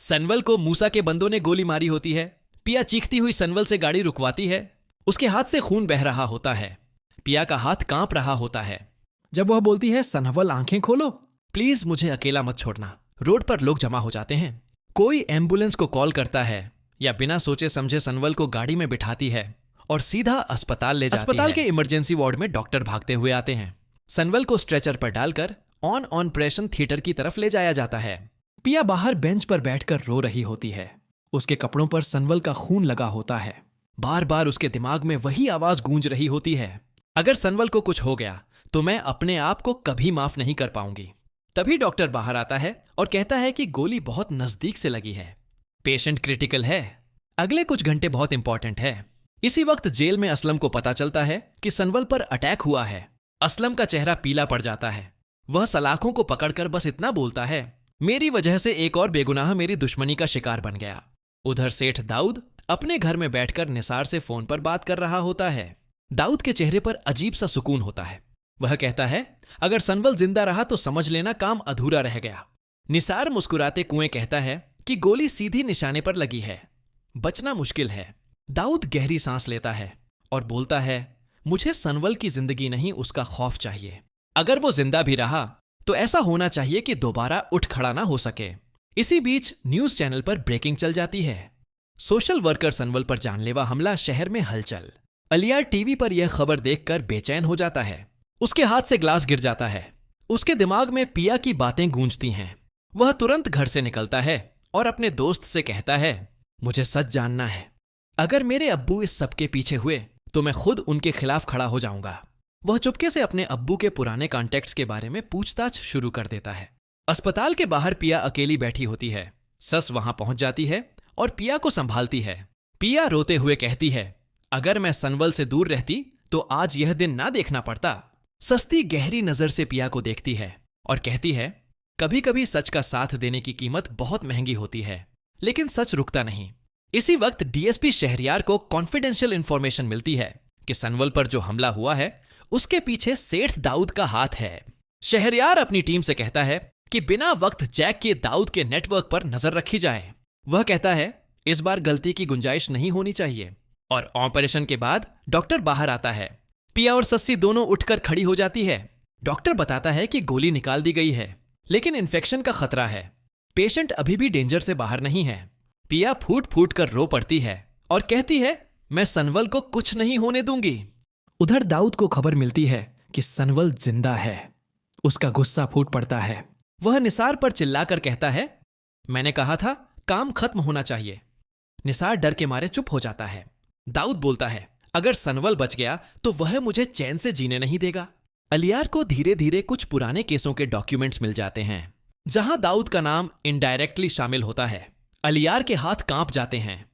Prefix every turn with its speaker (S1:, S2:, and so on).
S1: सनवल को मूसा के बंदों ने गोली मारी होती है। पिया चीखती हुई सनवल से गाड़ी रुकवाती है। उसके हाथ से खून बह रहा होता है। पिया का हाथ कांप रहा होता है। जब वह बोलती है, सनवल आंखें खोलो, प्लीज मुझे अकेला मत छोड़ना। रोड पर लोग जमा हो जाते हैं। कोई एम्बुलेंस को कॉल करता है या बिना सोचे समझे सनवल को गाड़ी में बिठाती है और सीधा अस्पताल ले जाती है। अस्पताल के इमरजेंसी वार्ड में डॉक्टर भागते हुए आते हैं। सनवल को स्ट्रेचर पर डालकर ऑन ऑपरेशन थिएटर की तरफ ले जाया जाता है। पिया बाहर बेंच पर बैठकर रो रही होती है। उसके कपड़ों पर सनवल का खून लगा होता है। बार बार उसके दिमाग में वही आवाज गूंज रही होती है, अगर सनवल को कुछ हो गया तो मैं अपने आप को कभी माफ नहीं कर पाऊंगी। तभी डॉक्टर बाहर आता है और कहता है कि गोली बहुत नजदीक से लगी है, पेशेंट क्रिटिकल है, अगले कुछ घंटे बहुत इंपॉर्टेंट है। इसी वक्त जेल में असलम को पता चलता है कि सनवल पर अटैक हुआ है। असलम का चेहरा पीला पड़ जाता है। वह सलाखों को पकड़कर बस इतना बोलता है, मेरी वजह से एक और बेगुनाह मेरी दुश्मनी का शिकार बन गया। उधर सेठ दाऊद अपने घर में बैठकर निसार से फोन पर बात कर रहा होता है। दाऊद के चेहरे पर अजीब सा सुकून होता है। वह कहता है, अगर सनवल जिंदा रहा तो समझ लेना काम अधूरा रह गया। निसार मुस्कुराते कुएं कहता है कि गोली सीधी निशाने पर लगी है, बचना मुश्किल है। दाऊद गहरी सांस लेता है और बोलता है, मुझे सनवल की जिंदगी नहीं, उसका खौफ चाहिए। अगर वो जिंदा भी रहा तो ऐसा होना चाहिए कि दोबारा उठ खड़ा ना हो सके। इसी बीच न्यूज चैनल पर ब्रेकिंग चल जाती है। सोशल वर्कर सनवल पर जानलेवा हमला, शहर में हलचल। अलियार टीवी पर यह खबर देखकर बेचैन हो जाता है। उसके हाथ से ग्लास गिर जाता है। उसके दिमाग में पिया की बातें गूंजती हैं। वह तुरंत घर से निकलता है और अपने दोस्त से कहता है, मुझे सच जानना है। अगर मेरे अब्बू इस सब के पीछे हुए तो मैं खुद उनके खिलाफ खड़ा हो जाऊंगा। वह चुपके से अपने अब्बू के पुराने कॉन्टैक्ट्स के बारे में पूछताछ शुरू कर देता है। अस्पताल के बाहर पिया अकेली बैठी होती है। सस वहां पहुंच जाती है और पिया को संभालती है। पिया रोते हुए कहती है, अगर मैं सनवल से दूर रहती तो आज यह दिन ना देखना पड़ता। सस्ती गहरी नजर से पिया को देखती है और कहती है, कभी कभी सच का साथ देने की कीमत बहुत महंगी होती है, लेकिन सच रुकता नहीं। इसी वक्त डीएसपी शहरयार को कॉन्फिडेंशियल इंफॉर्मेशन मिलती है कि सनवल पर जो हमला हुआ है उसके पीछे सेठ दाऊद का हाथ है। शहरयार अपनी टीम से कहता है कि बिना वक्त जैक के दाऊद के नेटवर्क पर नजर रखी जाए। वह कहता है, इस बार गलती की गुंजाइश नहीं होनी चाहिए। और ऑपरेशन के बाद डॉक्टर बाहर आता है। पिया और सस्सी दोनों उठकर खड़ी हो जाती है। डॉक्टर बताता है कि गोली निकाल दी गई है, लेकिन इन्फेक्शन का खतरा है। पेशेंट अभी भी डेंजर से बाहर नहीं है। पिया फूट फूट कर रो पड़ती है और कहती है, मैं सनवल को कुछ नहीं होने दूंगी। उधर दाऊद को खबर मिलती है कि सनवल जिंदा है। उसका गुस्सा फूट पड़ता है। वह निसार पर चिल्लाकर कहता है, मैंने कहा था काम खत्म होना चाहिए। निसार डर के मारे चुप हो जाता है। दाऊद बोलता है, अगर सनवल बच गया तो वह मुझे चैन से जीने नहीं देगा। अलियार को धीरे धीरे कुछ पुराने केसों के डॉक्यूमेंट्स मिल जाते हैं जहां दाऊद का नाम इनडायरेक्टली शामिल होता है। अलियार के हाथ कांप जाते हैं।